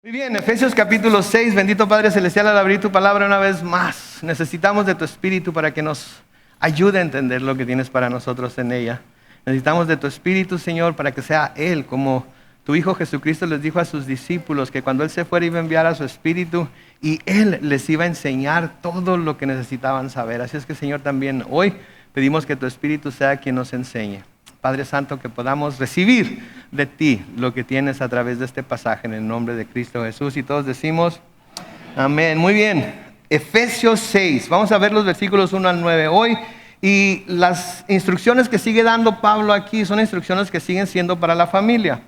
Muy bien, Efesios capítulo 6, bendito Padre Celestial, al abrir tu palabra una vez más, necesitamos de tu Espíritu para que nos ayude a entender lo que tienes para nosotros en ella. Necesitamos de tu Espíritu, Señor, para que sea Él, como tu Hijo Jesucristo les dijo a sus discípulos, que cuando Él se fuera iba a enviar a su Espíritu y Él les iba a enseñar todo lo que necesitaban saber. Así es que, Señor, también hoy pedimos que tu Espíritu sea quien nos enseñe. Padre Santo, que podamos recibir de ti lo que tienes a través de este pasaje en el nombre de Cristo Jesús. Y todos decimos, amén. Muy bien, Efesios 6. Vamos a ver los versículos 1 al 9 hoy. Y las instrucciones que sigue dando Pablo aquí son instrucciones que siguen siendo para la familia.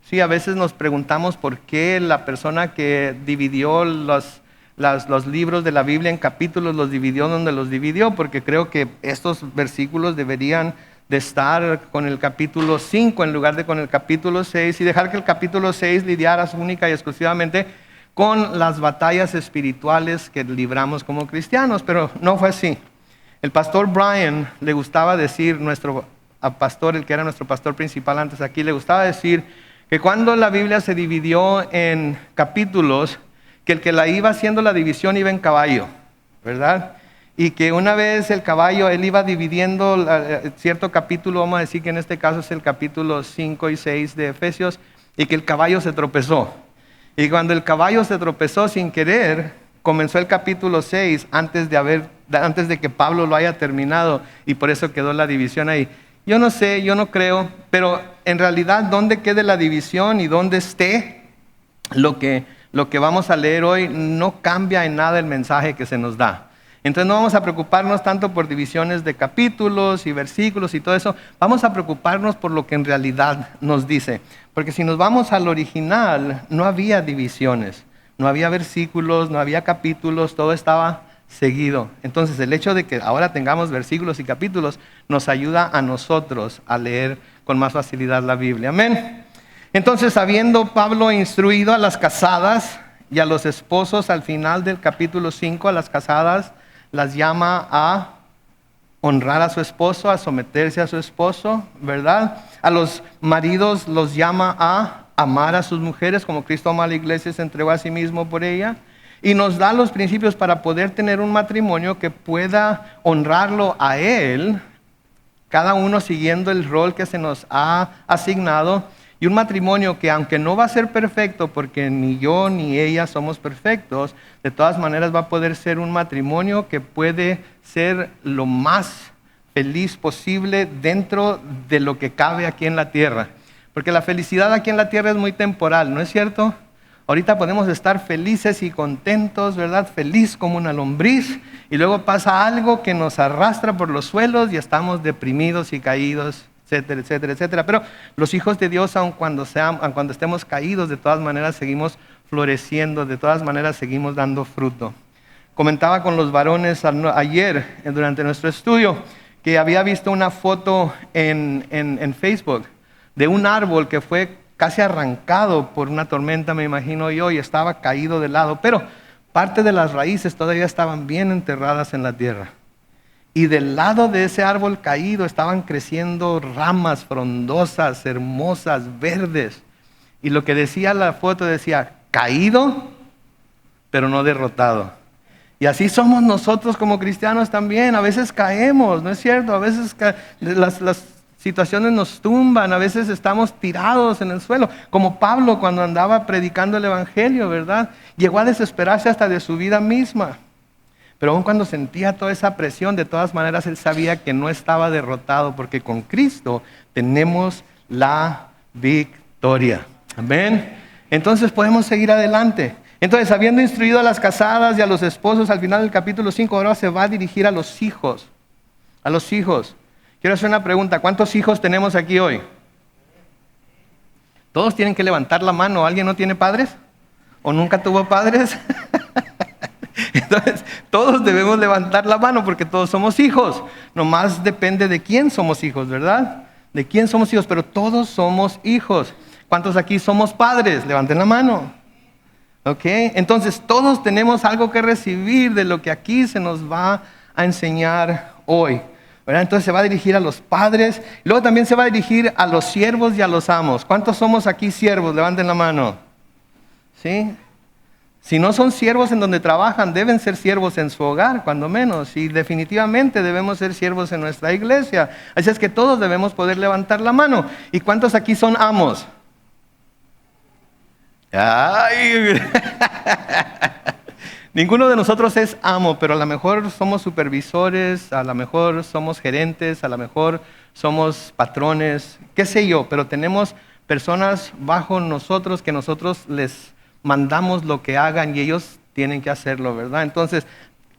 Sí, a veces nos preguntamos por qué la persona que dividió los libros de la Biblia en capítulos los dividió donde los dividió, porque creo que estos versículos deberían de estar con el capítulo 5 en lugar de con el capítulo 6 y dejar que el capítulo 6 lidiara única y exclusivamente con las batallas espirituales que libramos como cristianos, pero no fue así. El pastor Brian le gustaba decir, nuestro pastor, el que era nuestro pastor principal antes aquí, le gustaba decir que cuando la Biblia se dividió en capítulos, que el que la iba haciendo la división iba en caballo, ¿verdad? Y que una vez el caballo, él iba dividiendo cierto capítulo, vamos a decir que en este caso es el capítulo 5 y 6 de Efesios, y que el caballo se tropezó. Y cuando el caballo se tropezó sin querer, comenzó el capítulo 6 antes de que Pablo lo haya terminado, y por eso quedó la división ahí. Yo no sé, yo no creo, pero en realidad dónde quede la división y dónde esté lo que vamos a leer hoy no cambia en nada el mensaje que se nos da. Entonces no vamos a preocuparnos tanto por divisiones de capítulos y versículos y todo eso. Vamos a preocuparnos por lo que en realidad nos dice. Porque si nos vamos al original, no había divisiones, no había versículos, no había capítulos, todo estaba seguido. Entonces el hecho de que ahora tengamos versículos y capítulos nos ayuda a nosotros a leer con más facilidad la Biblia. Amén. Entonces, habiendo Pablo instruido a las casadas y a los esposos al final del capítulo 5, a las casadas las llama a honrar a su esposo, a someterse a su esposo, ¿verdad? A los maridos los llama a amar a sus mujeres como Cristo ama a la iglesia y se entregó a sí mismo por ella. Y nos da los principios para poder tener un matrimonio que pueda honrarlo a Él, cada uno siguiendo el rol que se nos ha asignado. Y un matrimonio que aunque no va a ser perfecto, porque ni yo ni ella somos perfectos, de todas maneras va a poder ser un matrimonio que puede ser lo más feliz posible dentro de lo que cabe aquí en la tierra. Porque la felicidad aquí en la tierra es muy temporal, ¿no es cierto? Ahorita podemos estar felices y contentos, ¿verdad? Feliz como una lombriz, y luego pasa algo que nos arrastra por los suelos y estamos deprimidos y caídos, etcétera, etcétera, etcétera. Pero los hijos de Dios, aun cuando estemos caídos, de todas maneras seguimos floreciendo, de todas maneras seguimos dando fruto. Comentaba con los varones ayer, durante nuestro estudio, que había visto una foto en Facebook de un árbol que fue casi arrancado por una tormenta, me imagino yo, y estaba caído de lado, pero parte de las raíces todavía estaban bien enterradas en la tierra. Y del lado de ese árbol caído estaban creciendo ramas frondosas, hermosas, verdes. Y lo que decía la foto decía, caído, pero no derrotado. Y así somos nosotros como cristianos también. A veces caemos, ¿no es cierto? A veces las situaciones nos tumban, a veces estamos tirados en el suelo. Como Pablo cuando andaba predicando el evangelio, ¿verdad? Llegó a desesperarse hasta de su vida misma. Pero aun cuando sentía toda esa presión, de todas maneras él sabía que no estaba derrotado, porque con Cristo tenemos la victoria. Amén. Entonces podemos seguir adelante. Entonces, habiendo instruido a las casadas y a los esposos, al final del capítulo 5, ahora se va a dirigir a los hijos. A los hijos. Quiero hacer una pregunta. ¿Cuántos hijos tenemos aquí hoy? Todos tienen que levantar la mano. ¿Alguien no tiene padres? ¿O nunca tuvo padres? Entonces, todos debemos levantar la mano porque todos somos hijos. Nomás depende de quién somos hijos, ¿verdad? De quién somos hijos, pero todos somos hijos. ¿Cuántos aquí somos padres? Levanten la mano. ¿Ok? Entonces, todos tenemos algo que recibir de lo que aquí se nos va a enseñar hoy, ¿verdad? Entonces se va a dirigir a los padres. Luego también se va a dirigir a los siervos y a los amos. ¿Cuántos somos aquí siervos? Levanten la mano. ¿sí? Si no son siervos en donde trabajan, deben ser siervos en su hogar, cuando menos. Y definitivamente debemos ser siervos en nuestra iglesia. Así es que todos debemos poder levantar la mano. ¿Y cuántos aquí son amos? ¡Ay! Ninguno de nosotros es amo, pero a lo mejor somos supervisores, a lo mejor somos gerentes, a lo mejor somos patrones, qué sé yo, pero tenemos personas bajo nosotros que nosotros les mandamos lo que hagan y ellos tienen que hacerlo, ¿verdad? Entonces,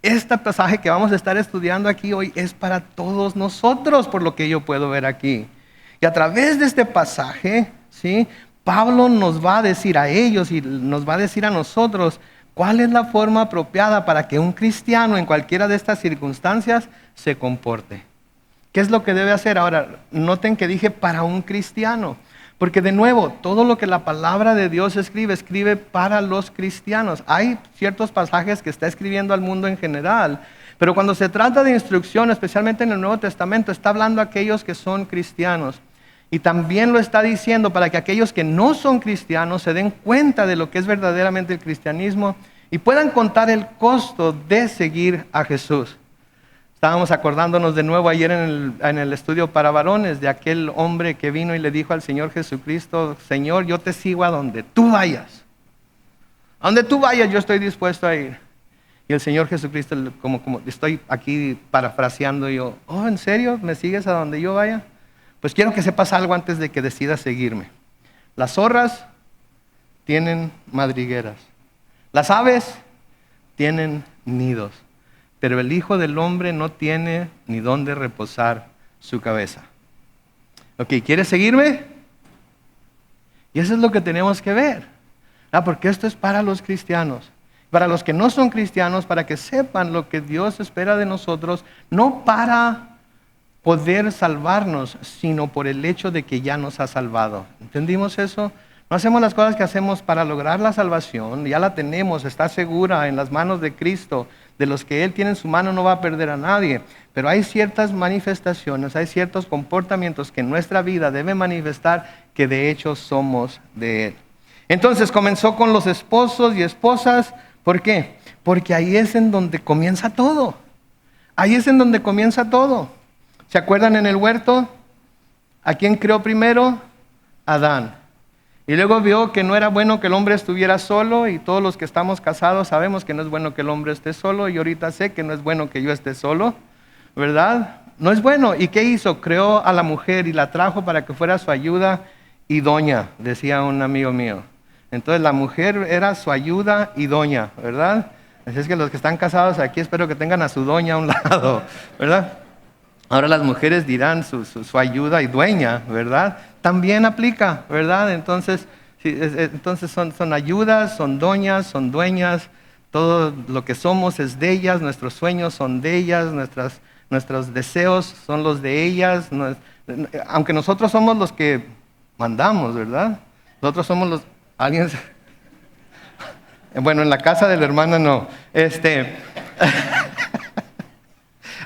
este pasaje que vamos a estar estudiando aquí hoy es para todos nosotros, por lo que yo puedo ver aquí. Y a través de este pasaje, ¿sí? Pablo nos va a decir a ellos y nos va a decir a nosotros cuál es la forma apropiada para que un cristiano en cualquiera de estas circunstancias se comporte. ¿Qué es lo que debe hacer? Ahora, noten que dije para un cristiano. Porque de nuevo, todo lo que la palabra de Dios escribe para los cristianos. Hay ciertos pasajes que está escribiendo al mundo en general, pero cuando se trata de instrucción, especialmente en el Nuevo Testamento, está hablando a aquellos que son cristianos. Y también lo está diciendo para que aquellos que no son cristianos se den cuenta de lo que es verdaderamente el cristianismo y puedan contar el costo de seguir a Jesús. Estábamos acordándonos de nuevo ayer en el estudio para varones de aquel hombre que vino y le dijo al Señor Jesucristo: Señor, yo te sigo a donde tú vayas. A donde tú vayas yo estoy dispuesto a ir. Y el Señor Jesucristo, como estoy aquí parafraseando yo: oh, ¿en serio? ¿Me sigues a donde yo vaya? Pues quiero que sepas algo antes de que decidas seguirme. Las zorras tienen madrigueras. Las aves tienen nidos. Pero el Hijo del Hombre no tiene ni dónde reposar su cabeza. Ok, ¿quieres seguirme? Y eso es lo que tenemos que ver. Porque esto es para los cristianos. Para los que no son cristianos, para que sepan lo que Dios espera de nosotros, no para poder salvarnos, sino por el hecho de que ya nos ha salvado. ¿Entendimos eso? No hacemos las cosas que hacemos para lograr la salvación, ya la tenemos, está segura en las manos de Cristo. De los que Él tiene en su mano no va a perder a nadie. Pero hay ciertas manifestaciones, hay ciertos comportamientos que en nuestra vida deben manifestar que de hecho somos de Él. Entonces comenzó con los esposos y esposas. ¿Por qué? Porque ahí es en donde comienza todo. Ahí es en donde comienza todo. ¿Se acuerdan en el huerto? ¿A quién creó primero? Adán. Y luego vio que no era bueno que el hombre estuviera solo, y todos los que estamos casados sabemos que no es bueno que el hombre esté solo, y ahorita sé que no es bueno que yo esté solo, ¿verdad? No es bueno. ¿Y qué hizo? Creó a la mujer y la trajo para que fuera su ayuda idónea, decía un amigo mío. Entonces la mujer era su ayuda idónea, ¿verdad? Así es que los que están casados aquí espero que tengan a su doña a un lado, ¿verdad? Ahora las mujeres dirán su ayuda y dueña, ¿verdad? También aplica, ¿verdad? Entonces son ayudas, son doñas, son dueñas. Todo lo que somos es de ellas, nuestros sueños son de ellas, nuestros deseos son los de ellas. Aunque nosotros somos los que mandamos, ¿verdad? Nosotros somos los... ¿Alguien? Bueno, en la casa de la hermana no.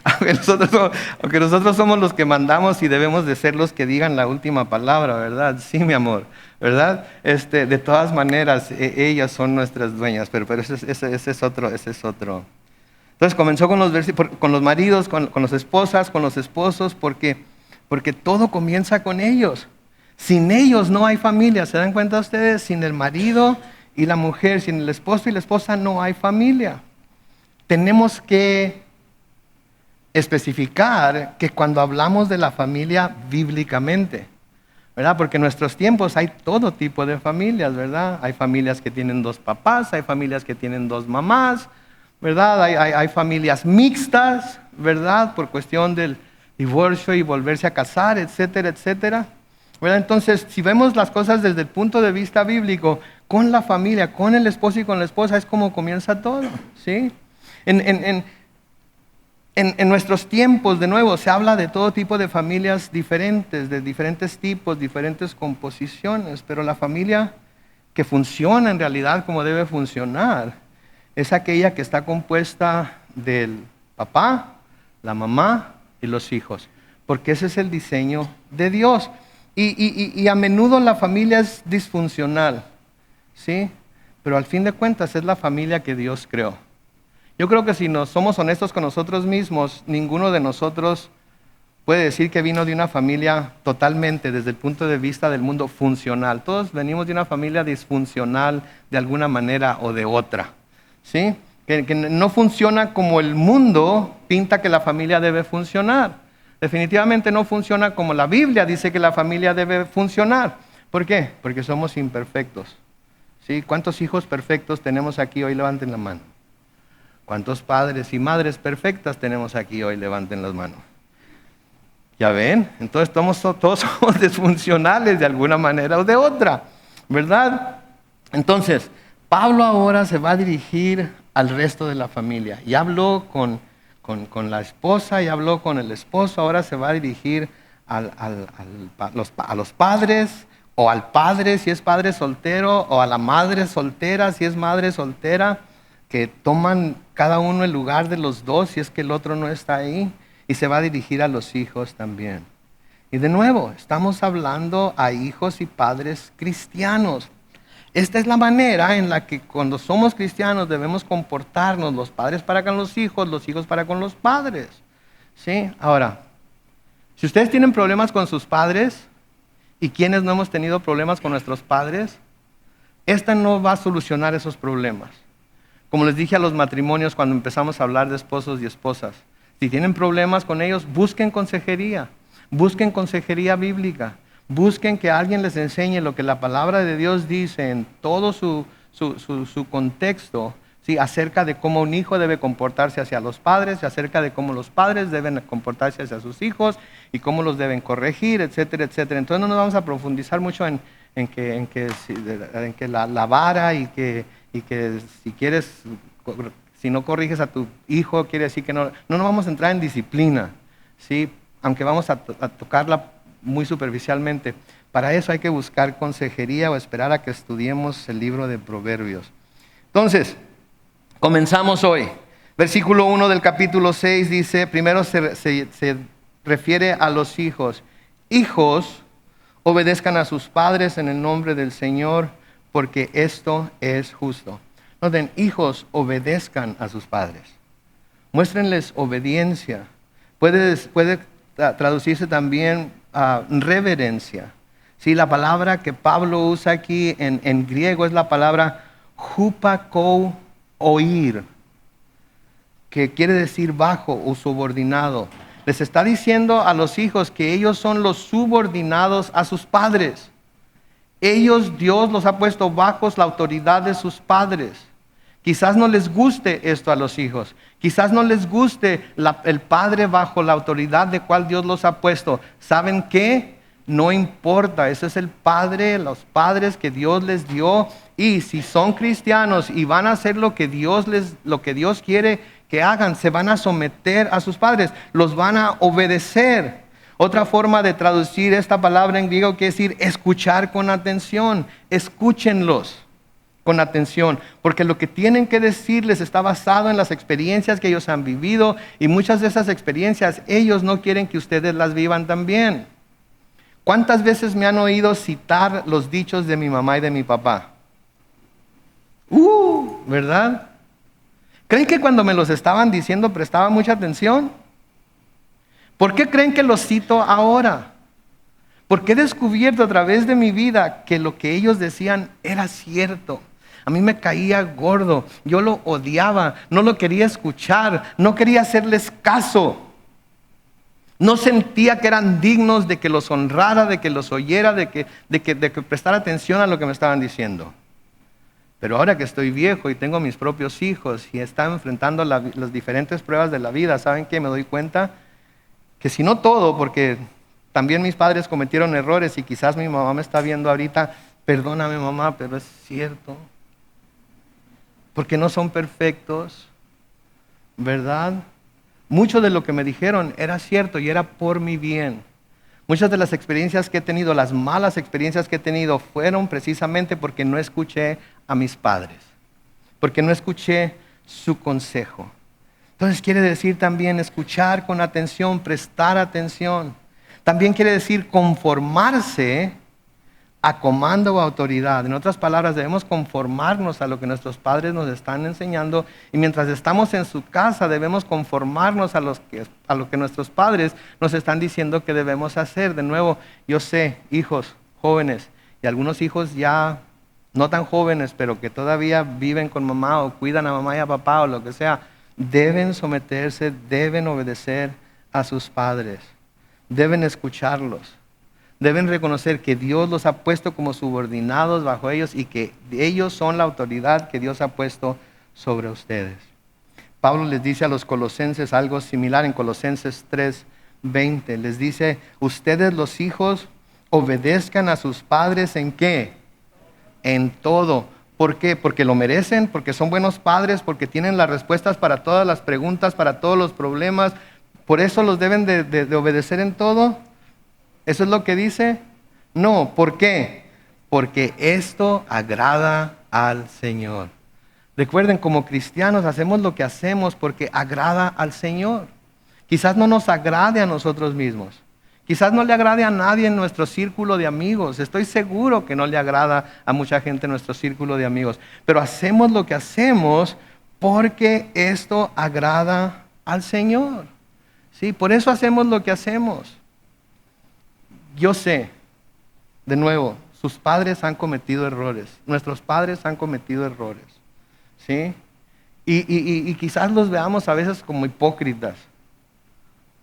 Aunque nosotros somos los que mandamos y debemos de ser los que digan la última palabra, ¿verdad? Sí, mi amor, ¿verdad? De todas maneras, ellas son nuestras dueñas, pero ese es otro. Entonces comenzó con los maridos, con las esposas, con los esposos, porque todo comienza con ellos. Sin ellos no hay familia, ¿se dan cuenta ustedes? Sin el marido y la mujer, sin el esposo y la esposa no hay familia. Tenemos que especificar que cuando hablamos de la familia bíblicamente, ¿verdad? Porque en nuestros tiempos hay todo tipo de familias, ¿verdad? Hay familias que tienen 2 papás, hay familias que tienen 2 mamás, ¿verdad? Hay familias mixtas, ¿verdad? Por cuestión del divorcio y volverse a casar, etcétera, etcétera, ¿verdad? Entonces, si vemos las cosas desde el punto de vista bíblico, con la familia, con el esposo y con la esposa, es como comienza todo, ¿sí? En nuestros tiempos, de nuevo, se habla de todo tipo de familias diferentes, de diferentes tipos, diferentes composiciones, pero la familia que funciona en realidad como debe funcionar es aquella que está compuesta del papá, la mamá y los hijos, porque ese es el diseño de Dios. Y a menudo la familia es disfuncional, ¿sí? pero al fin de cuentas es la familia que Dios creó. Yo creo que si nos somos honestos con nosotros mismos, ninguno de nosotros puede decir que vino de una familia totalmente, desde el punto de vista del mundo, funcional. Todos venimos de una familia disfuncional de alguna manera o de otra, ¿sí? Que no funciona como el mundo pinta que la familia debe funcionar. Definitivamente no funciona como la Biblia dice que la familia debe funcionar. ¿Por qué? Porque somos imperfectos, ¿sí? ¿Cuántos hijos perfectos tenemos aquí hoy? Levanten la mano. ¿Cuántos padres y madres perfectas tenemos aquí hoy? Levanten las manos. ¿Ya ven? Entonces todos somos disfuncionales de alguna manera o de otra, ¿verdad? Entonces, Pablo ahora se va a dirigir al resto de la familia. Ya habló con la esposa, ya habló con el esposo, ahora se va a dirigir a los padres, o al padre si es padre soltero, o a la madre soltera si es madre soltera, que toman cada uno el lugar de los dos si es que el otro no está ahí, y se va a dirigir a los hijos también. Y de nuevo, estamos hablando a hijos y padres cristianos. Esta es la manera en la que cuando somos cristianos debemos comportarnos, los padres para con los hijos para con los padres. ¿Sí? Ahora, si ustedes tienen problemas con sus padres, y quienes no hemos tenido problemas con nuestros padres, esta no va a solucionar esos problemas. Como les dije a los matrimonios cuando empezamos a hablar de esposos y esposas, si tienen problemas con ellos, busquen consejería bíblica, busquen que alguien les enseñe lo que la palabra de Dios dice en todo su contexto, ¿sí? Acerca de cómo un hijo debe comportarse hacia los padres, acerca de cómo los padres deben comportarse hacia sus hijos y cómo los deben corregir, etcétera, etcétera. Entonces no nos vamos a profundizar mucho en que la vara y que si quieres, si no corriges a tu hijo, quiere decir que no nos vamos a entrar en disciplina, ¿sí? Aunque vamos a tocarla muy superficialmente. Para eso hay que buscar consejería o esperar a que estudiemos el libro de Proverbios. Entonces, comenzamos hoy. Versículo 1 del capítulo 6 dice, primero se refiere a los hijos. Hijos, obedezcan a sus padres en el nombre del Señor, porque esto es justo. Noten, hijos, obedezcan a sus padres. Muéstrenles obediencia. Puede traducirse también a reverencia. Sí, la palabra que Pablo usa aquí en griego es la palabra hupakou oír, que quiere decir bajo o subordinado. Les está diciendo a los hijos que ellos son los subordinados a sus padres. Ellos, Dios los ha puesto bajo la autoridad de sus padres. Quizás no les guste esto a los hijos. Quizás no les guste el padre bajo la autoridad de cual Dios los ha puesto. ¿Saben qué? No importa. Ese es el padre, los padres que Dios les dio. Y si son cristianos y van a hacer lo que Dios quiere que hagan, se van a someter a sus padres. Los van a obedecer. Otra forma de traducir esta palabra en griego quiere decir escuchar con atención. Escúchenlos con atención, porque lo que tienen que decirles está basado en las experiencias que ellos han vivido, y muchas de esas experiencias ellos no quieren que ustedes las vivan también. ¿Cuántas veces me han oído citar los dichos de mi mamá y de mi papá? ¿Verdad? ¿Creen que cuando me los estaban diciendo prestaba mucha atención? ¿Por qué creen que los cito ahora? Porque he descubierto a través de mi vida que lo que ellos decían era cierto. A mí me caía gordo, yo lo odiaba, no lo quería escuchar, no quería hacerles caso. No sentía que eran dignos de que los honrara, de que los oyera, de que prestara atención a lo que me estaban diciendo. Pero ahora que estoy viejo y tengo mis propios hijos y están enfrentando las diferentes pruebas de la vida, ¿saben qué? Me doy cuenta que si no todo, porque también mis padres cometieron errores y quizás mi mamá me está viendo ahorita, perdóname mamá, pero es cierto. Porque no son perfectos, ¿verdad? Mucho de lo que me dijeron era cierto y era por mi bien. Muchas de las experiencias que he tenido, las malas experiencias que he tenido, fueron precisamente porque no escuché a mis padres, porque no escuché su consejo. Entonces quiere decir también escuchar con atención, prestar atención. También quiere decir conformarse a comando o autoridad. En otras palabras, debemos conformarnos a lo que nuestros padres nos están enseñando, y mientras estamos en su casa debemos conformarnos a lo que nuestros padres nos están diciendo que debemos hacer. De nuevo, yo sé, hijos jóvenes y algunos hijos ya no tan jóvenes, pero que todavía viven con mamá o cuidan a mamá y a papá o lo que sea, deben someterse, deben obedecer a sus padres, deben escucharlos. Deben reconocer que Dios los ha puesto como subordinados bajo ellos y que ellos son la autoridad que Dios ha puesto sobre ustedes. Pablo les dice a los colosenses algo similar en Colosenses 3:20. Les dice, ustedes los hijos obedezcan a sus padres ¿en qué? En todo. ¿Por qué? Porque lo merecen, porque son buenos padres, porque tienen las respuestas para todas las preguntas, para todos los problemas. ¿Por eso los deben de obedecer en todo? ¿Eso es lo que dice? No, ¿por qué? Porque esto agrada al Señor. Recuerden, como cristianos hacemos lo que hacemos porque agrada al Señor. Quizás no nos agrade a nosotros mismos. Quizás no le agrade a nadie en nuestro círculo de amigos. Estoy seguro que no le agrada a mucha gente en nuestro círculo de amigos. Pero hacemos lo que hacemos porque esto agrada al Señor. Sí, por eso hacemos lo que hacemos. Yo sé, de nuevo, sus padres han cometido errores. Nuestros padres han cometido errores. ¿Sí? Y quizás los veamos a veces como hipócritas.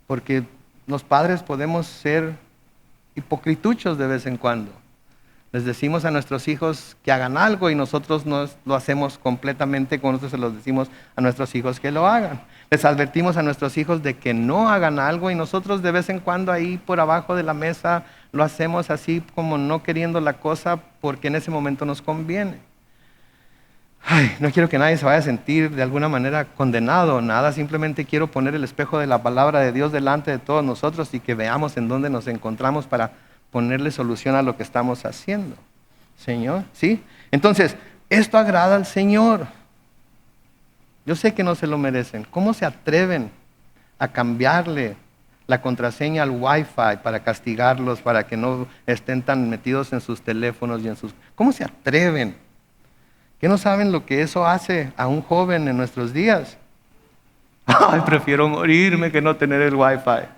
Porque los padres podemos ser hipocrituchos de vez en cuando. Les decimos a nuestros hijos que hagan algo y nosotros no lo hacemos completamente como nosotros se los decimos a nuestros hijos que lo hagan. Les advertimos a nuestros hijos de que no hagan algo y nosotros de vez en cuando ahí por abajo de la mesa lo hacemos así como no queriendo la cosa porque en ese momento nos conviene. Ay, no quiero que nadie se vaya a sentir de alguna manera condenado o nada, simplemente quiero poner el espejo de la palabra de Dios delante de todos nosotros y que veamos en dónde nos encontramos para ponerle solución a lo que estamos haciendo. Señor, ¿sí? Entonces, esto agrada al Señor. Yo sé que no se lo merecen. ¿Cómo se atreven a cambiarle la contraseña al Wi-Fi para castigarlos, para que no estén tan metidos en sus teléfonos y en sus... ¿Cómo se atreven? ¿Qué no saben lo que eso hace a un joven en nuestros días? Ay, prefiero morirme que no tener el Wi-Fi.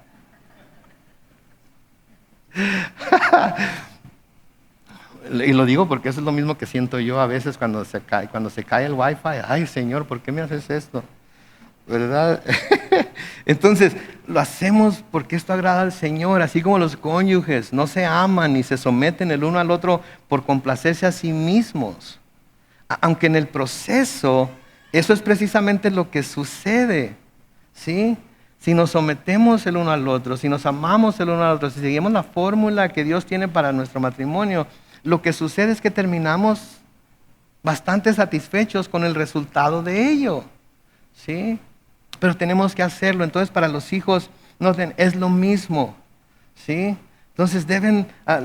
Y lo digo porque eso es lo mismo que siento yo a veces cuando se cae el Wi-Fi. Ay, Señor, ¿por qué me haces esto? ¿Verdad? Entonces, lo hacemos porque esto agrada al Señor, así como los cónyuges no se aman ni se someten el uno al otro por complacerse a sí mismos. Aunque en el proceso, eso es precisamente lo que sucede, ¿sí? Si nos sometemos el uno al otro, si nos amamos el uno al otro, si seguimos la fórmula que Dios tiene para nuestro matrimonio, lo que sucede es que terminamos bastante satisfechos con el resultado de ello, ¿sí? Pero tenemos que hacerlo. Entonces, para los hijos, noten, es lo mismo, ¿sí? Entonces,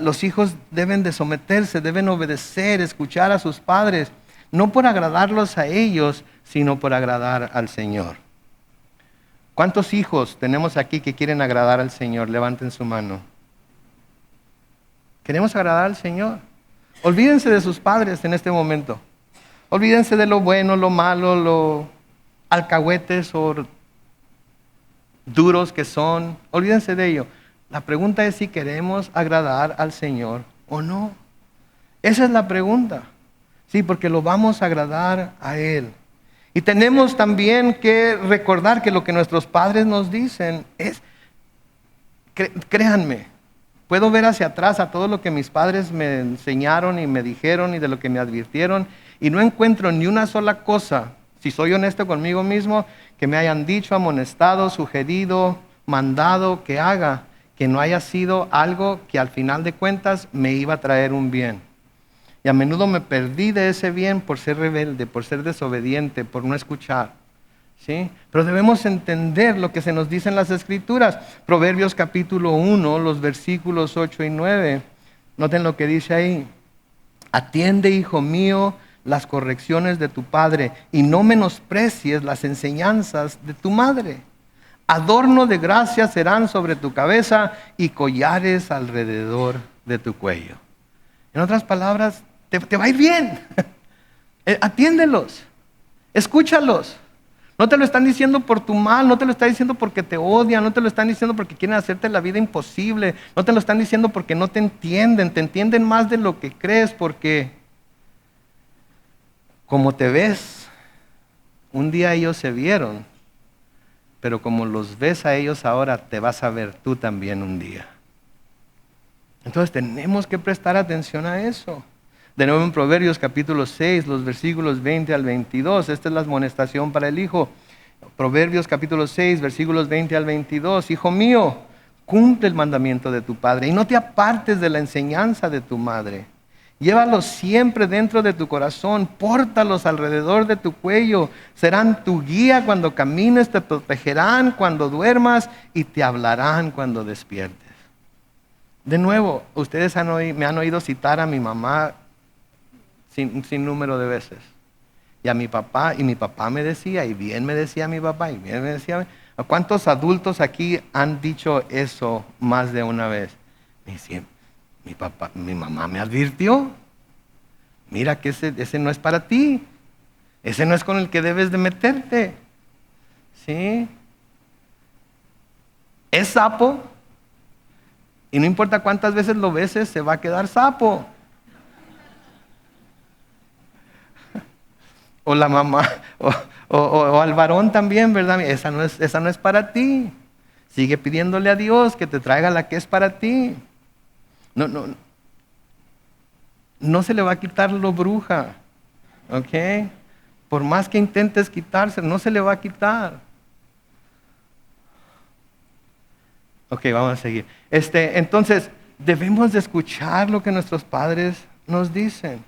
los hijos deben de someterse, deben obedecer, escuchar a sus padres, no por agradarlos a ellos, sino por agradar al Señor. ¿Cuántos hijos tenemos aquí que quieren agradar al Señor? Levanten su mano. Queremos agradar al Señor. Olvídense de sus padres en este momento. Olvídense de lo bueno, lo malo, lo alcahuetes o duros que son. Olvídense de ello. La pregunta es si queremos agradar al Señor o no. Esa es la pregunta. Sí, porque lo vamos a agradar a Él. Y tenemos también que recordar que lo que nuestros padres nos dicen es, créanme, puedo ver hacia atrás a todo lo que mis padres me enseñaron y me dijeron y de lo que me advirtieron y no encuentro ni una sola cosa, si soy honesto conmigo mismo, que me hayan dicho, amonestado, sugerido, mandado que haga, que no haya sido algo que al final de cuentas me iba a traer un bien. Y a menudo me perdí de ese bien por ser rebelde, por ser desobediente, por no escuchar. ¿Sí? Pero debemos entender lo que se nos dice en las Escrituras. Proverbios capítulo 1, los versículos 8 y 9. Noten lo que dice ahí. Atiende, hijo mío, las correcciones de tu padre y no menosprecies las enseñanzas de tu madre. Adorno de gracia serán sobre tu cabeza y collares alrededor de tu cuello. En otras palabras, te va a ir bien. Atiéndelos, escúchalos. No te lo están diciendo por tu mal, no te lo están diciendo porque te odian, no te lo están diciendo porque quieren hacerte la vida imposible, no te lo están diciendo porque no te entienden más de lo que crees, porque como te ves, un día ellos se vieron, pero como los ves a ellos ahora, te vas a ver tú también un día. Entonces tenemos que prestar atención a eso. De nuevo en Proverbios capítulo 6, los versículos 20 al 22, esta es la amonestación para el hijo. Proverbios capítulo 6, versículos 20 al 22, hijo mío, cumple el mandamiento de tu padre y no te apartes de la enseñanza de tu madre. Llévalos siempre dentro de tu corazón, pórtalos alrededor de tu cuello, serán tu guía cuando camines, te protegerán cuando duermas y te hablarán cuando despiertes. De nuevo, ustedes me han oído citar a mi mamá sin número de veces. Y a mi papá, y mi papá me decía, y bien me decía mi papá, y bien me decía. ¿A cuántos adultos aquí han dicho eso más de una vez? Me decían, mi mamá me advirtió. Mira que ese no es para ti. Ese no es con el que debes de meterte. ¿Sí? Es sapo. Y no importa cuántas veces lo beses, se va a quedar sapo. O la mamá, o al varón también, ¿verdad? Esa no es para ti. Sigue pidiéndole a Dios que te traiga la que es para ti. No se le va a quitar lo bruja, ¿ok? Por más que intentes quitarse, no se le va a quitar. Ok, vamos a seguir. Entonces, debemos de escuchar lo que nuestros padres nos dicen.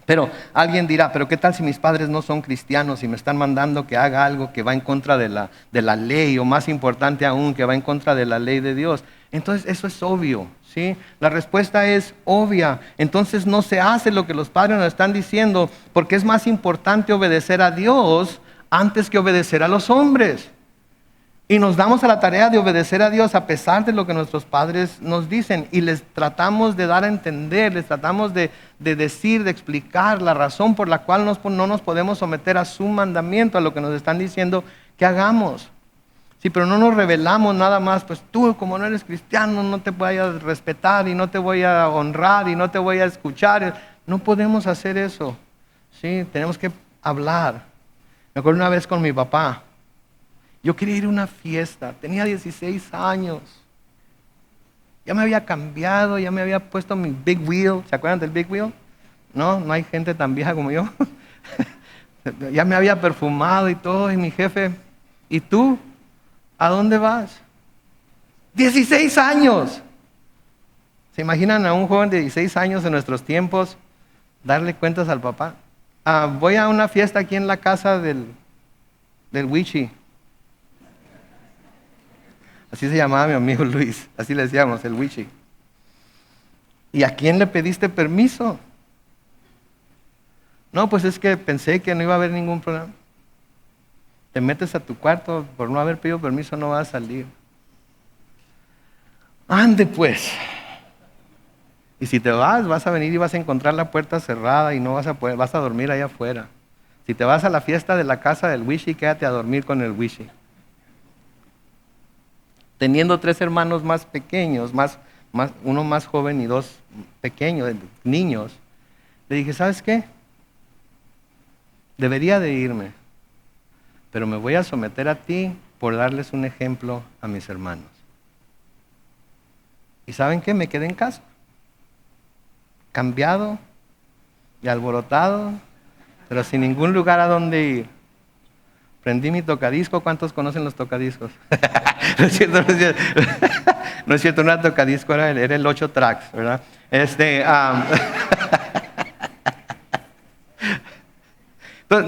Pero alguien dirá, pero ¿qué tal si mis padres no son cristianos y me están mandando que haga algo que va en contra de la ley, o más importante aún, que va en contra de la ley de Dios? Entonces eso es obvio, ¿sí? La respuesta es obvia. Entonces no se hace lo que los padres nos están diciendo, porque es más importante obedecer a Dios antes que obedecer a los hombres. Y nos damos a la tarea de obedecer a Dios a pesar de lo que nuestros padres nos dicen. Y les tratamos de dar a entender, les tratamos de decir, de explicar la razón por la cual no nos podemos someter a su mandamiento, a lo que nos están diciendo que hagamos. Sí, pero no nos rebelamos nada más, pues tú como no eres cristiano no te voy a respetar y no te voy a honrar y no te voy a escuchar. No podemos hacer eso. Sí, tenemos que hablar. Me acuerdo una vez con mi papá. Yo quería ir a una fiesta, tenía 16 años. Ya me había cambiado, ya me había puesto mi big wheel. ¿Se acuerdan del big wheel? No hay gente tan vieja como yo. Ya me había perfumado y todo, y mi jefe, ¿y tú? ¿A dónde vas? 16 años. ¿Se imaginan a un joven de 16 años en nuestros tiempos darle cuentas al papá? Voy a una fiesta aquí en la casa del Wichi. Así se llamaba mi amigo Luis, así le decíamos, el Wichi. ¿Y a quién le pediste permiso? No, pues es que pensé que no iba a haber ningún problema. Te metes a tu cuarto, por no haber pedido permiso no vas a salir. Ande pues. Y si te vas a venir y vas a encontrar la puerta cerrada y no vas a poder, vas a dormir allá afuera. Si te vas a la fiesta de la casa del Wichi, quédate a dormir con el Wichi. Teniendo 3 hermanos más pequeños, uno más joven y 2 pequeños, niños, le dije, ¿sabes qué? Debería de irme, pero me voy a someter a ti por darles un ejemplo a mis hermanos. ¿Y saben qué? Me quedé en casa, cambiado y alborotado, pero sin ningún lugar a donde ir. Prendí mi tocadisco. ¿Cuántos conocen los tocadiscos? No es cierto, no es cierto. No es cierto, no era tocadisco, era el 8 tracks, ¿verdad? Entonces,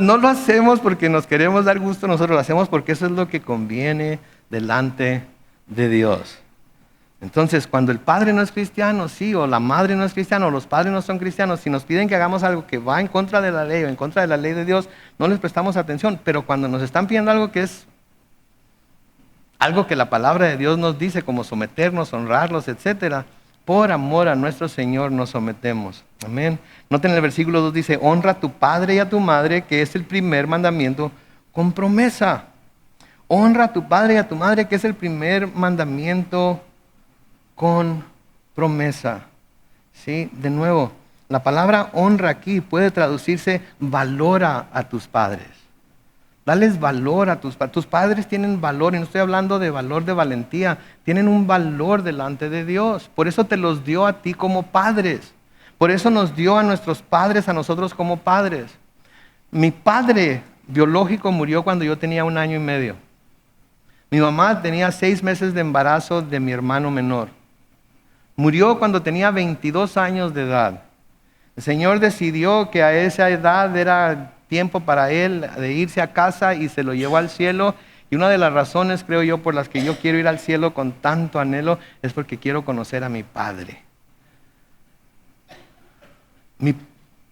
no lo hacemos porque nos queremos dar gusto, nosotros lo hacemos porque eso es lo que conviene delante de Dios. Entonces, cuando el padre no es cristiano, sí, o la madre no es cristiana, o los padres no son cristianos, si nos piden que hagamos algo que va en contra de la ley o en contra de la ley de Dios, no les prestamos atención. Pero cuando nos están pidiendo algo que es algo que la palabra de Dios nos dice, como someternos, honrarlos, etcétera, por amor a nuestro Señor nos sometemos. Amén. Noten el versículo 2 dice, honra a tu padre y a tu madre, que es el primer mandamiento con promesa. Honra a tu padre y a tu madre, que es el primer mandamiento con promesa. ¿Sí? De nuevo, la palabra honra aquí puede traducirse valora a tus padres. Dales valor a tus padres. Tus padres tienen valor, y no estoy hablando de valor de valentía, tienen un valor delante de Dios. Por eso te los dio a ti como padres. Por eso nos dio a nuestros padres, a nosotros como padres. Mi padre biológico murió cuando yo tenía 1 año y medio. Mi mamá tenía 6 meses de embarazo de mi hermano menor. Murió cuando tenía 22 años de edad. El Señor decidió que a esa edad era tiempo para él de irse a casa y se lo llevó al cielo. Y una de las razones, creo yo, por las que yo quiero ir al cielo con tanto anhelo es porque quiero conocer a mi Padre.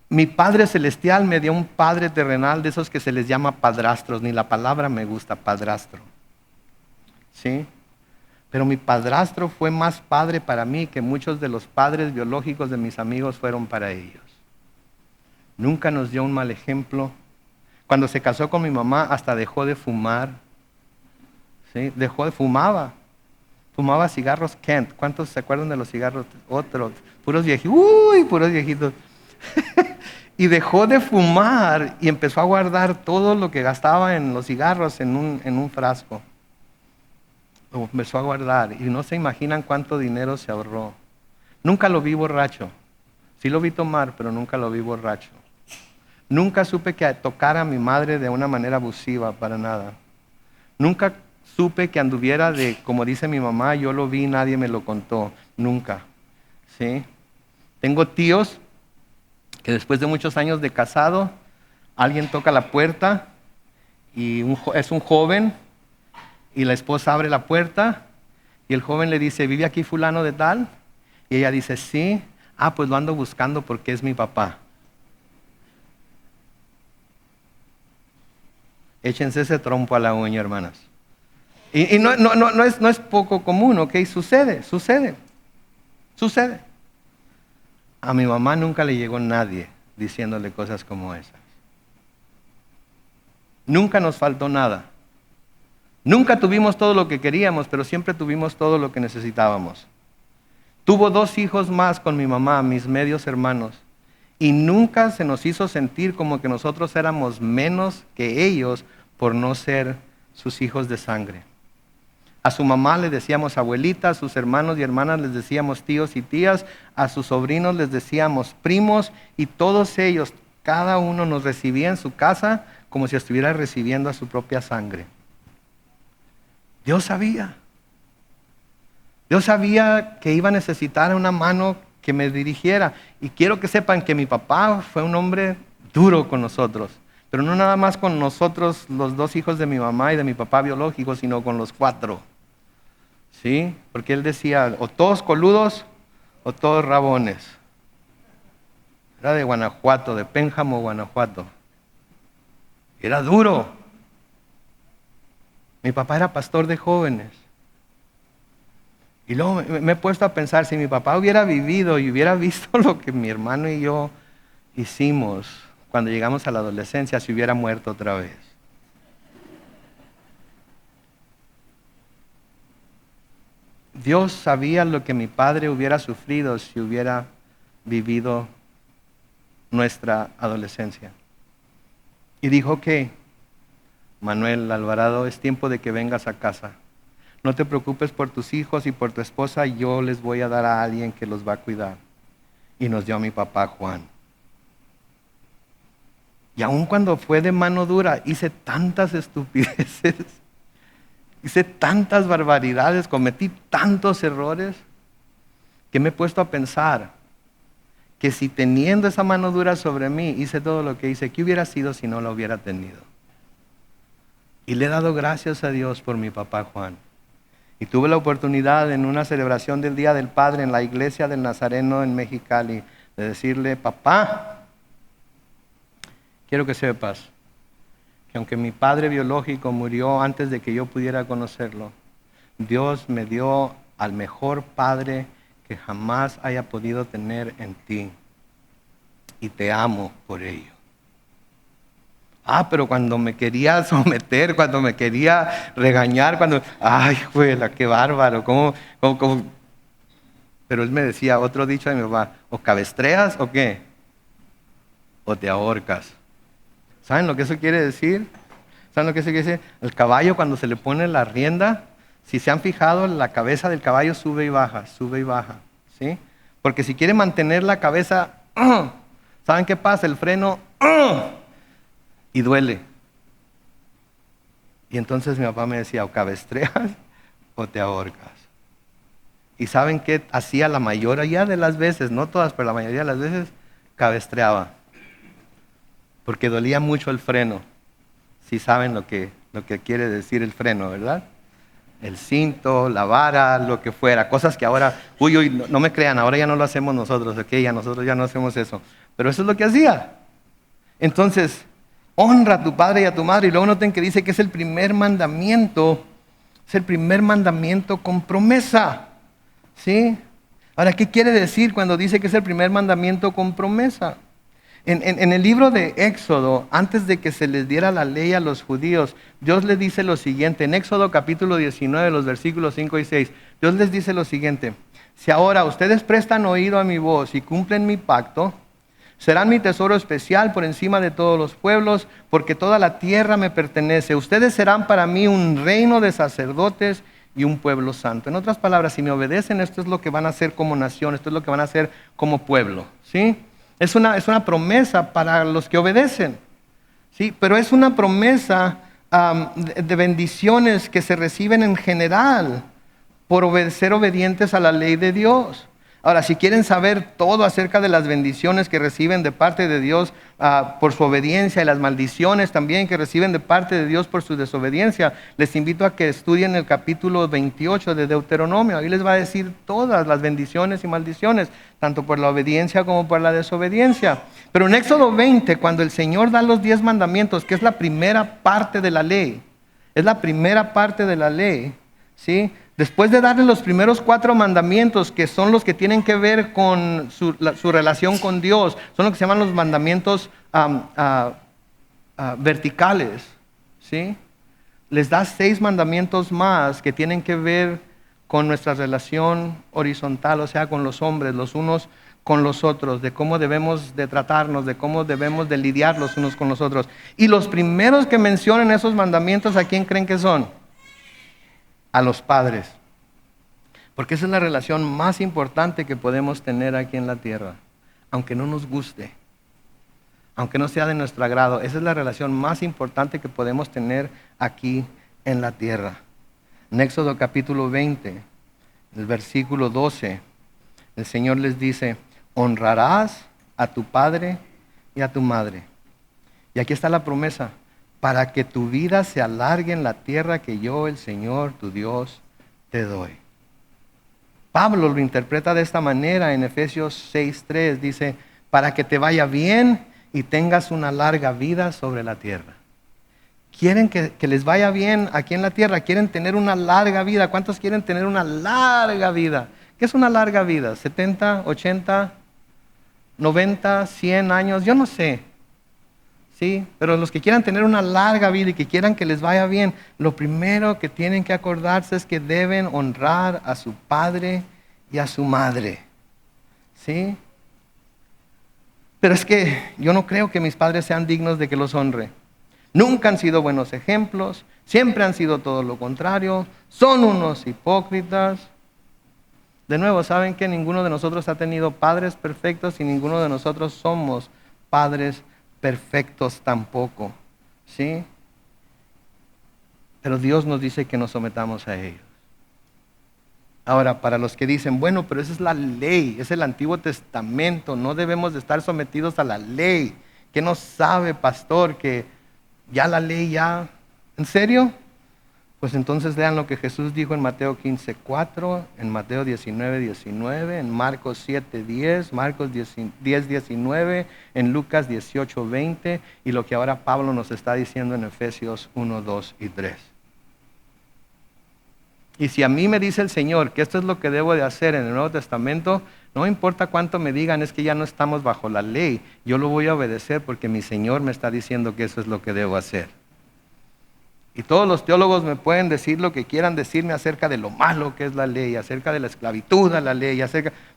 Mi Padre Celestial me dio un Padre terrenal de esos que se les llama padrastros. Ni la palabra me gusta, padrastro. ¿Sí? Pero mi padrastro fue más padre para mí que muchos de los padres biológicos de mis amigos fueron para ellos. Nunca nos dio un mal ejemplo. Cuando se casó con mi mamá hasta dejó de fumar. ¿Sí? Fumaba cigarros Kent. ¿Cuántos se acuerdan de los cigarros? Otros, puros viejitos. Uy, puros viejitos. Y dejó de fumar y empezó a guardar todo lo que gastaba en los cigarros en un frasco. Lo empezó a guardar y no se imaginan cuánto dinero se ahorró. Nunca lo vi borracho. Sí lo vi tomar, pero nunca lo vi borracho. Nunca supe que tocara a mi madre de una manera abusiva, para nada. Nunca supe que anduviera como dice mi mamá, yo lo vi, nadie me lo contó. Nunca. ¿Sí? Tengo tíos que después de muchos años de casado, alguien toca la puerta y es un joven y la esposa abre la puerta y el joven le dice, ¿vive aquí fulano de tal? Y ella dice, sí. Ah, pues lo ando buscando porque es mi papá. Échense ese trompo a la uña, hermanas. Y no es poco común, ¿ok? Sucede. A mi mamá nunca le llegó nadie diciéndole cosas como esas. Nunca nos faltó nada. Nunca tuvimos todo lo que queríamos, pero siempre tuvimos todo lo que necesitábamos. Tuvo 2 hijos más con mi mamá, mis medios hermanos, y nunca se nos hizo sentir como que nosotros éramos menos que ellos por no ser sus hijos de sangre. A su mamá le decíamos abuelita, a sus hermanos y hermanas les decíamos tíos y tías, a sus sobrinos les decíamos primos, y todos ellos, cada uno nos recibía en su casa como si estuviera recibiendo a su propia sangre. Dios sabía que iba a necesitar una mano que me dirigiera. Y quiero que sepan que mi papá fue un hombre duro con nosotros. Pero no nada más con nosotros, los 2 hijos de mi mamá y de mi papá biológico, sino con los 4. ¿Sí? Porque él decía, o todos coludos o todos rabones. Era de Guanajuato, de Pénjamo, Guanajuato. Era duro. Mi papá era pastor de jóvenes. Y luego me he puesto a pensar, si mi papá hubiera vivido y hubiera visto lo que mi hermano y yo hicimos cuando llegamos a la adolescencia, se hubiera muerto otra vez. Dios sabía lo que mi padre hubiera sufrido si hubiera vivido nuestra adolescencia. Y dijo que, Manuel Alvarado, es tiempo de que vengas a casa. No te preocupes por tus hijos y por tu esposa, yo les voy a dar a alguien que los va a cuidar. Y nos dio a mi papá Juan. Y aun cuando fue de mano dura, hice tantas estupideces, hice tantas barbaridades, cometí tantos errores, que me he puesto a pensar que si teniendo esa mano dura sobre mí, hice todo lo que hice, ¿qué hubiera sido si no la hubiera tenido? Y le he dado gracias a Dios por mi papá Juan. Y tuve la oportunidad en una celebración del Día del Padre en la iglesia del Nazareno en Mexicali de decirle, papá, quiero que sepas que aunque mi padre biológico murió antes de que yo pudiera conocerlo, Dios me dio al mejor padre que jamás haya podido tener en ti. Y te amo por ello. Pero cuando me quería someter, cuando me quería regañar, ay, juela, qué bárbaro, ¿cómo? Pero él me decía, otro dicho de mi papá, o cabestreas o qué, o te ahorcas. ¿Saben lo que eso quiere decir? ¿Saben lo que eso quiere decir? El caballo cuando se le pone la rienda, si se han fijado, la cabeza del caballo sube y baja, ¿sí? Porque si quiere mantener la cabeza, ¿saben qué pasa? El freno, y duele. Y entonces mi papá me decía, o cabestreas o te ahorcas. ¿Y saben qué hacía la mayoría de las veces? No todas, pero la mayoría de las veces cabestreaba. Porque dolía mucho el freno. Si saben lo que quiere decir el freno, ¿verdad? El cinto, la vara, lo que fuera. Cosas que ahora, no me crean, ahora ya no lo hacemos nosotros, ¿ok? Nosotros ya no hacemos eso. Pero eso es lo que hacía. Entonces, honra a tu padre y a tu madre. Y luego noten que dice que es el primer mandamiento. Es el primer mandamiento con promesa. ¿Sí? Ahora, ¿qué quiere decir cuando dice que es el primer mandamiento con promesa? En el libro de Éxodo, antes de que se les diera la ley a los judíos, Dios les dice lo siguiente. En Éxodo capítulo 19, los versículos 5 y 6, Dios les dice lo siguiente. Si ahora ustedes prestan oído a mi voz y cumplen mi pacto, serán mi tesoro especial por encima de todos los pueblos, porque toda la tierra me pertenece. Ustedes serán para mí un reino de sacerdotes y un pueblo santo. En otras palabras, si me obedecen, esto es lo que van a hacer como nación, esto es lo que van a hacer como pueblo. ¿Sí? Es una promesa para los que obedecen. ¿Sí? Pero es una promesa de bendiciones que se reciben en general por ser obedientes a la ley de Dios. Ahora, si quieren saber todo acerca de las bendiciones que reciben de parte de Dios por su obediencia y las maldiciones también que reciben de parte de Dios por su desobediencia, les invito a que estudien el capítulo 28 de Deuteronomio. Ahí les va a decir todas las bendiciones y maldiciones, tanto por la obediencia como por la desobediencia. Pero en Éxodo 20, cuando el Señor da los 10 mandamientos, que es la primera parte de la ley, ¿sí? Después de darle los primeros 4 mandamientos, que son los que tienen que ver con su relación con Dios, son los que se llaman los mandamientos verticales, ¿sí? Les da 6 mandamientos más que tienen que ver con nuestra relación horizontal, o sea, con los hombres, los unos con los otros, de cómo debemos de tratarnos, de cómo debemos de lidiar los unos con los otros. Y los primeros que mencionan esos mandamientos, ¿a quién creen que son? A los padres. Porque esa es la relación más importante que podemos tener aquí en la tierra. Aunque no nos guste, aunque no sea de nuestro agrado, esa es la relación más importante que podemos tener aquí en la tierra. En Éxodo capítulo 20, el versículo 12, el Señor les dice, honrarás a tu padre y a tu madre. Y aquí está la promesa, para que tu vida se alargue en la tierra que yo, el Señor, tu Dios, te doy. Pablo lo interpreta de esta manera en Efesios 6:3, dice, para que te vaya bien y tengas una larga vida sobre la tierra. ¿Quieren que les vaya bien aquí en la tierra? ¿Quieren tener una larga vida? ¿Cuántos quieren tener una larga vida? ¿Qué es una larga vida? ¿70, 80, 90, 100 años? Yo no sé. Sí, pero los que quieran tener una larga vida y que quieran que les vaya bien, lo primero que tienen que acordarse es que deben honrar a su padre y a su madre. ¿Sí? Pero es que yo no creo que mis padres sean dignos de que los honre. Nunca han sido buenos ejemplos, siempre han sido todo lo contrario, son unos hipócritas. De nuevo, ¿saben que ninguno de nosotros ha tenido padres perfectos y ninguno de nosotros somos padres perfectos tampoco? ¿Sí? Pero Dios nos dice que nos sometamos a ellos. Ahora, para los que dicen, bueno, pero esa es la ley, es el Antiguo Testamento, no debemos de estar sometidos a la ley. ¿Qué no sabe, pastor, que ya la ley ya? ¿En serio? Pues entonces lean lo que Jesús dijo en Mateo 15:4, en Mateo 19:19, en Marcos 7:10, Marcos 10:19, en Lucas 18:20 y lo que ahora Pablo nos está diciendo en Efesios 1, 2 y 3. Y si a mí me dice el Señor que esto es lo que debo de hacer en el Nuevo Testamento, no importa cuánto me digan, es que ya no estamos bajo la ley. Yo lo voy a obedecer porque mi Señor me está diciendo que eso es lo que debo hacer. Y todos los teólogos me pueden decir lo que quieran decirme acerca de lo malo que es la ley, acerca de la esclavitud a la ley,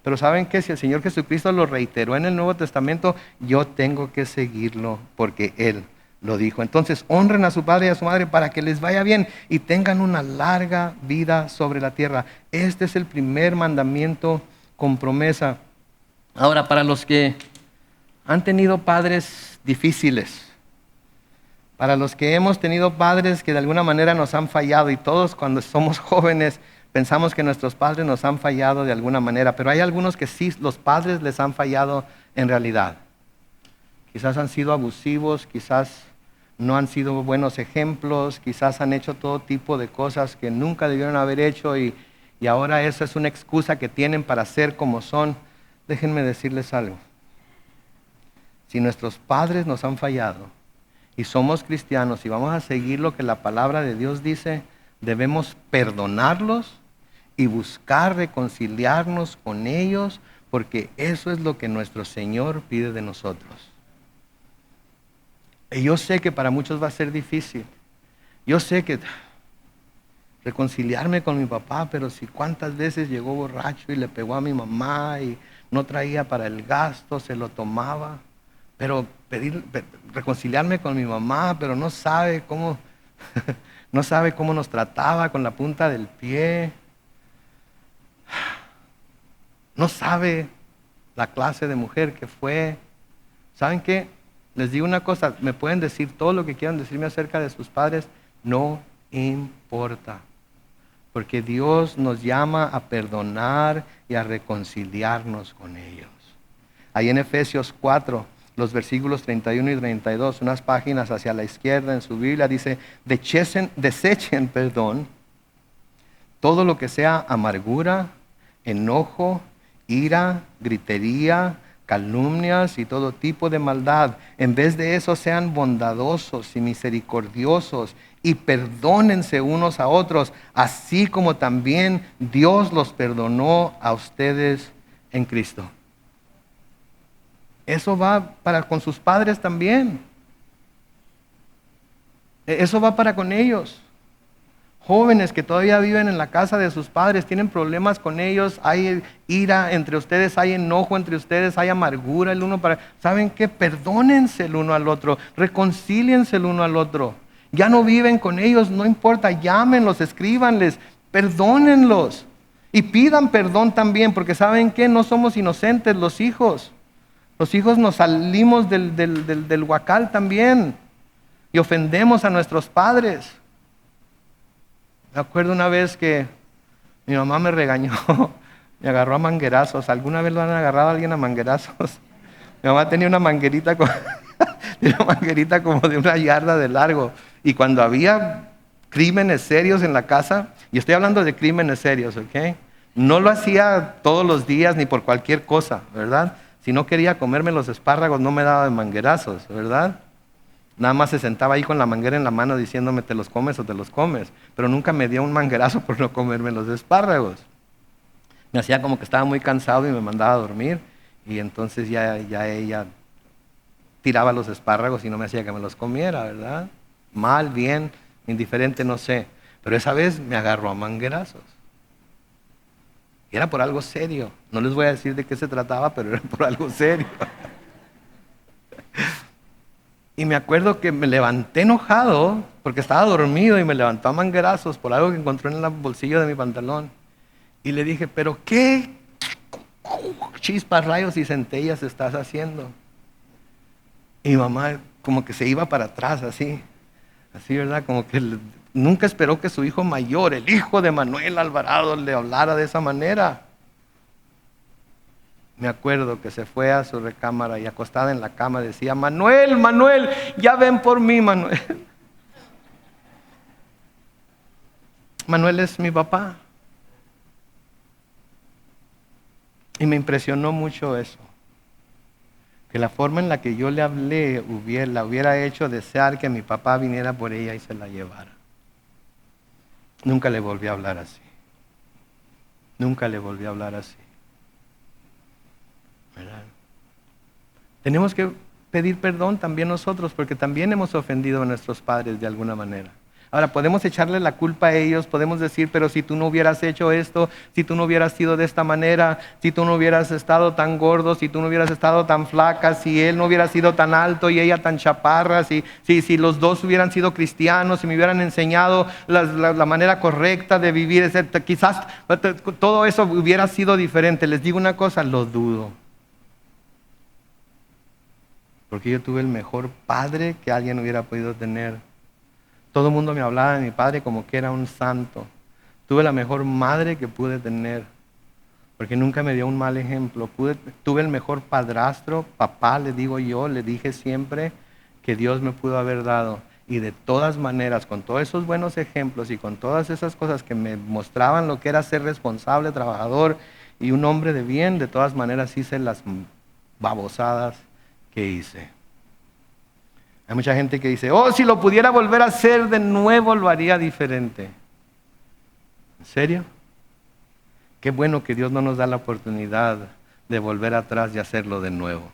pero ¿saben qué? Si el Señor Jesucristo lo reiteró en el Nuevo Testamento, yo tengo que seguirlo porque Él lo dijo. Entonces, honren a su padre y a su madre para que les vaya bien y tengan una larga vida sobre la tierra. Este es el primer mandamiento con promesa. Ahora, para los que han tenido padres difíciles, para los que hemos tenido padres que de alguna manera nos han fallado, y todos cuando somos jóvenes pensamos que nuestros padres nos han fallado de alguna manera, pero hay algunos que sí, los padres les han fallado en realidad. Quizás han sido abusivos, quizás no han sido buenos ejemplos, quizás han hecho todo tipo de cosas que nunca debieron haber hecho y ahora esa es una excusa que tienen para ser como son. Déjenme decirles algo. Si nuestros padres nos han fallado, y somos cristianos y vamos a seguir lo que la palabra de Dios dice, debemos perdonarlos y buscar reconciliarnos con ellos, porque eso es lo que nuestro Señor pide de nosotros. Y yo sé que para muchos va a ser difícil. Yo sé que reconciliarme con mi papá, pero si cuántas veces llegó borracho y le pegó a mi mamá y no traía para el gasto, se lo tomaba. Pero reconciliarme con mi mamá, pero no sabe cómo, no sabe cómo nos trataba con la punta del pie. No sabe la clase de mujer que fue. ¿Saben qué? Les digo una cosa, me pueden decir todo lo que quieran decirme acerca de sus padres, no importa. Porque Dios nos llama a perdonar y a reconciliarnos con ellos. Ahí en Efesios 4, los versículos 31 y 32, unas páginas hacia la izquierda en su Biblia, dice, desechen, todo lo que sea amargura, enojo, ira, gritería, calumnias y todo tipo de maldad. En vez de eso, sean bondadosos y misericordiosos y perdónense unos a otros, así como también Dios los perdonó a ustedes en Cristo. Eso va para con sus padres también. Eso va para con ellos. Jóvenes que todavía viven en la casa de sus padres, tienen problemas con ellos, hay ira entre ustedes, hay enojo entre ustedes, hay amargura el uno para... ¿Saben qué? Perdónense el uno al otro, reconcíliense el uno al otro. Ya no viven con ellos, no importa, llámenlos, escríbanles, perdónenlos. Y pidan perdón también, porque ¿saben qué? No somos inocentes los hijos. Los hijos nos salimos del huacal también y ofendemos a nuestros padres. Me acuerdo una vez que mi mamá me regañó, me agarró a manguerazos. ¿Alguna vez lo han agarrado a alguien a manguerazos? Mi mamá tenía una manguerita, como de 1 yarda de largo. Y cuando había crímenes serios en la casa, y estoy hablando de crímenes serios, ¿ok? No lo hacía todos los días ni por cualquier cosa, ¿verdad? Si no quería comerme los espárragos, no me daba de manguerazos, ¿verdad? Nada más se sentaba ahí con la manguera en la mano diciéndome, ¿te los comes o te los comes? Pero nunca me dio un manguerazo por no comerme los espárragos. Me hacía como que estaba muy cansado y me mandaba a dormir. Y entonces ya ella tiraba los espárragos y no me hacía que me los comiera, ¿verdad? Mal, bien, indiferente, no sé. Pero esa vez me agarró a manguerazos. Y era por algo serio. No les voy a decir de qué se trataba, pero era por algo serio. Y me acuerdo que me levanté enojado porque estaba dormido y me levantó a manguerazos por algo que encontró en el bolsillo de mi pantalón. Y le dije, ¿pero qué chispas, rayos y centellas estás haciendo? Y mi mamá como que se iba para atrás así, ¿verdad? Como que nunca esperó que su hijo mayor, el hijo de Manuel Alvarado, le hablara de esa manera. Me acuerdo que se fue a su recámara y acostada en la cama decía, Manuel, Manuel, ya ven por mí, Manuel. Manuel es mi papá. Y me impresionó mucho eso. Que la forma en la que yo le hablé la hubiera hecho desear que mi papá viniera por ella y se la llevara. Nunca le volví a hablar así. Nunca le volví a hablar así. ¿Verdad? Tenemos que pedir perdón también nosotros, porque también hemos ofendido a nuestros padres de alguna manera. Ahora, podemos echarle la culpa a ellos, podemos decir, pero si tú no hubieras hecho esto, si tú no hubieras sido de esta manera, si tú no hubieras estado tan gordo, si tú no hubieras estado tan flaca, si él no hubiera sido tan alto y ella tan chaparra, si los dos hubieran sido cristianos, si me hubieran enseñado la manera correcta de vivir, etc., quizás todo eso hubiera sido diferente. Les digo una cosa, lo dudo. Porque yo tuve el mejor padre que alguien hubiera podido tener. Todo el mundo me hablaba de mi padre como que era un santo. Tuve la mejor madre que pude tener, porque nunca me dio un mal ejemplo. Tuve el mejor padrastro, papá, le digo yo, le dije siempre que Dios me pudo haber dado. Y de todas maneras, con todos esos buenos ejemplos y con todas esas cosas que me mostraban lo que era ser responsable, trabajador y un hombre de bien, de todas maneras hice las babosadas que hice. Hay mucha gente que dice, oh, si lo pudiera volver a hacer de nuevo, lo haría diferente. ¿En serio? Qué bueno que Dios no nos da la oportunidad de volver atrás y hacerlo de nuevo.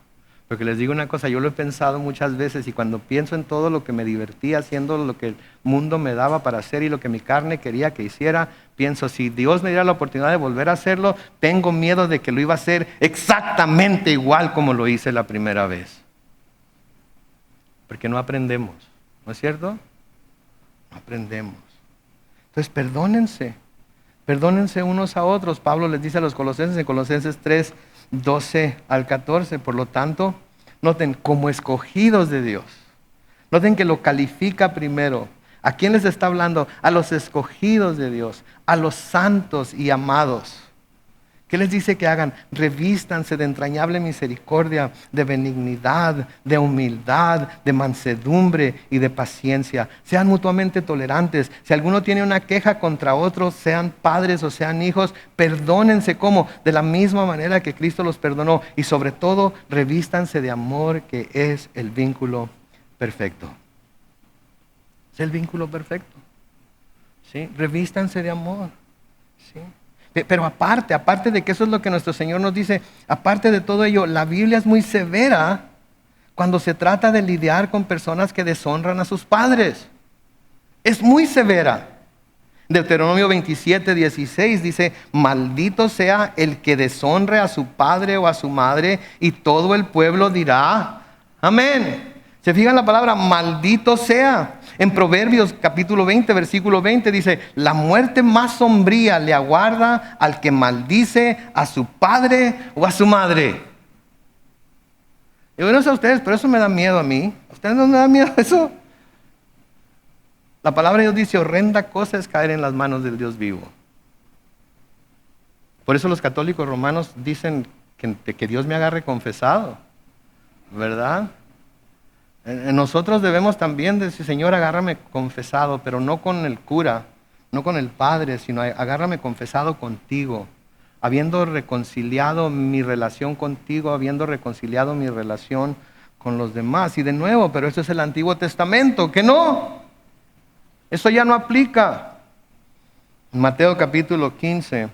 Porque les digo una cosa, yo lo he pensado muchas veces y cuando pienso en todo lo que me divertía haciendo, lo que el mundo me daba para hacer y lo que mi carne quería que hiciera, pienso, si Dios me diera la oportunidad de volver a hacerlo, tengo miedo de que lo iba a hacer exactamente igual como lo hice la primera vez. Porque no aprendemos, ¿no es cierto? No aprendemos. Entonces, perdónense unos a otros. Pablo les dice a los colosenses en Colosenses 3, 12 al 14. Por lo tanto, noten, como escogidos de Dios. Noten que lo califica primero. ¿A quién les está hablando? A los escogidos de Dios, a los santos y amados. ¿Qué les dice que hagan? Revístanse de entrañable misericordia, de benignidad, de humildad, de mansedumbre y de paciencia. Sean mutuamente tolerantes. Si alguno tiene una queja contra otro, sean padres o sean hijos, perdónense como de la misma manera que Cristo los perdonó. Y sobre todo, revístanse de amor, que es el vínculo perfecto. Es el vínculo perfecto. ¿Sí? Revístanse de amor. ¿Sí? Pero aparte de que eso es lo que nuestro Señor nos dice, aparte de todo ello, la Biblia es muy severa cuando se trata de lidiar con personas que deshonran a sus padres. Es muy severa. Deuteronomio 27, 16 dice, maldito sea el que deshonre a su padre o a su madre, y todo el pueblo dirá, amén. ¿Se fijan la palabra maldito sea? En Proverbios capítulo 20, versículo 20 dice, la muerte más sombría le aguarda al que maldice a su padre o a su madre. Yo no sé a ustedes, pero eso me da miedo a mí. ¿A ustedes no me da miedo eso? La palabra de Dios dice, horrenda cosa es caer en las manos del Dios vivo. Por eso los católicos romanos dicen que Dios me agarre confesado, ¿verdad? Nosotros debemos también decir, Señor, agárrame confesado, pero no con el cura, no con el Padre, sino agárrame confesado contigo, habiendo reconciliado mi relación contigo, habiendo reconciliado mi relación con los demás. Y de nuevo, pero eso es el Antiguo Testamento, que no, eso ya no aplica. En Mateo capítulo 15,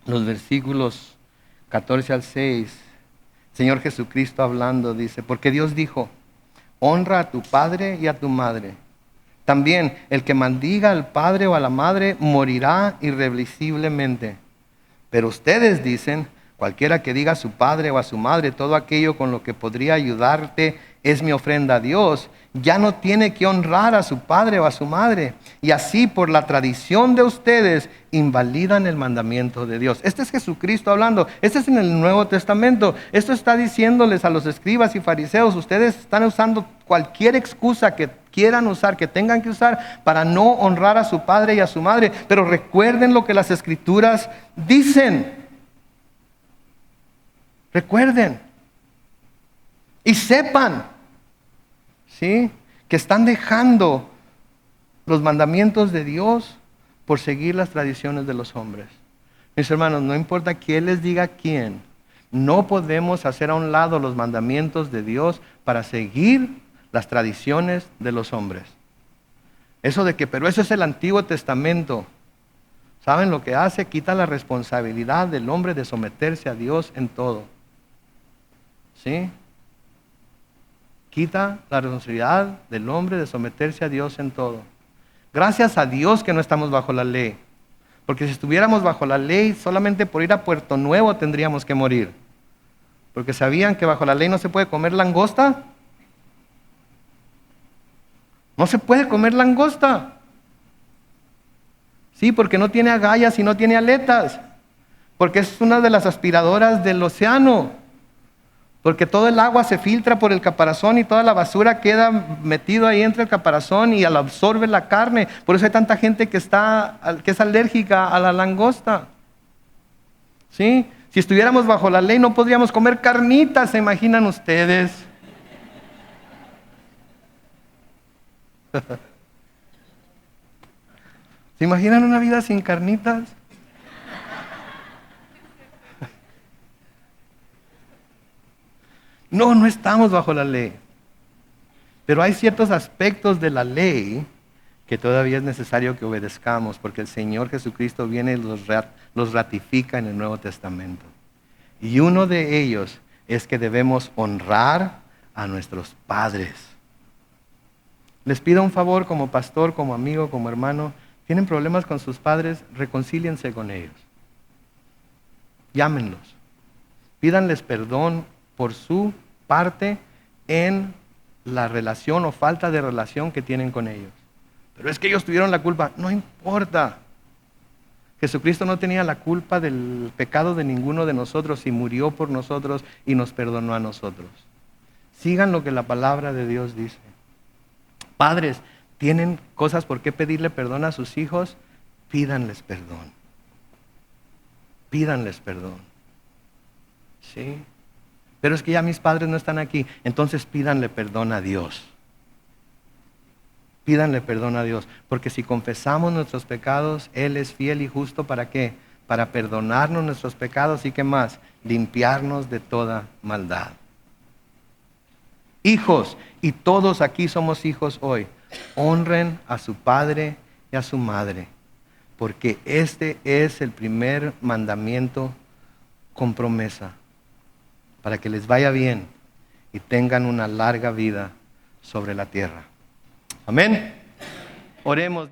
los versículos 14 al 6, Señor Jesucristo hablando dice, porque Dios dijo, honra a tu padre y a tu madre. También el que maldiga al padre o a la madre morirá irreversiblemente. Pero ustedes dicen, cualquiera que diga a su padre o a su madre todo aquello con lo que podría ayudarte es mi ofrenda a Dios, ya no tiene que honrar a su padre o a su madre. Y así por la tradición de ustedes invalidan el mandamiento de Dios. Este es Jesucristo hablando. Este es en el Nuevo Testamento. Esto está diciéndoles a los escribas y fariseos, ustedes están usando cualquier excusa que quieran usar, que tengan que usar para no honrar a su padre y a su madre. Pero recuerden lo que las Escrituras dicen. Recuerden. Y sepan, ¿sí?, que están dejando los mandamientos de Dios por seguir las tradiciones de los hombres. Mis hermanos, no importa quién les diga quién, no podemos hacer a un lado los mandamientos de Dios para seguir las tradiciones de los hombres. Eso de que, pero eso es el Antiguo Testamento. ¿Saben lo que hace? Quita la responsabilidad del hombre de someterse a Dios en todo. ¿Sí? Quita la responsabilidad del hombre de someterse a Dios en todo. Gracias a Dios que no estamos bajo la ley. Porque si estuviéramos bajo la ley, solamente por ir a Puerto Nuevo tendríamos que morir. Porque sabían que bajo la ley no se puede comer langosta. No se puede comer langosta. Sí, porque no tiene agallas y no tiene aletas. Porque es una de las aspiradoras del océano. Porque todo el agua se filtra por el caparazón y toda la basura queda metido ahí entre el caparazón y absorbe la carne. Por eso hay tanta gente que es alérgica a la langosta. ¿Sí? Si estuviéramos bajo la ley no podríamos comer carnitas, ¿se imaginan ustedes? ¿Se imaginan una vida sin carnitas? No, no estamos bajo la ley. Pero hay ciertos aspectos de la ley que todavía es necesario que obedezcamos, porque el Señor Jesucristo viene y los ratifica en el Nuevo Testamento. Y uno de ellos es que debemos honrar a nuestros padres. Les pido un favor como pastor, como amigo, como hermano. ¿Tienen problemas con sus padres? Reconcíliense con ellos. Llámenlos. Pídanles perdón por su parte en la relación o falta de relación que tienen con ellos. Pero es que ellos tuvieron la culpa. No importa. Jesucristo no tenía la culpa del pecado de ninguno de nosotros y murió por nosotros y nos perdonó a nosotros. Sigan lo que la palabra de Dios dice. Padres, ¿tienen cosas por qué pedirle perdón a sus hijos? Pídanles perdón. Pídanles perdón. ¿Sí? Pero es que ya mis padres no están aquí. Entonces pídanle perdón a Dios. Pídanle perdón a Dios. Porque si confesamos nuestros pecados, Él es fiel y justo. ¿Para qué? Para perdonarnos nuestros pecados y ¿qué más? Limpiarnos de toda maldad. Hijos, y todos aquí somos hijos hoy, honren a su padre y a su madre. Porque este es el primer mandamiento con promesa. Para que les vaya bien y tengan una larga vida sobre la tierra. Amén. Oremos.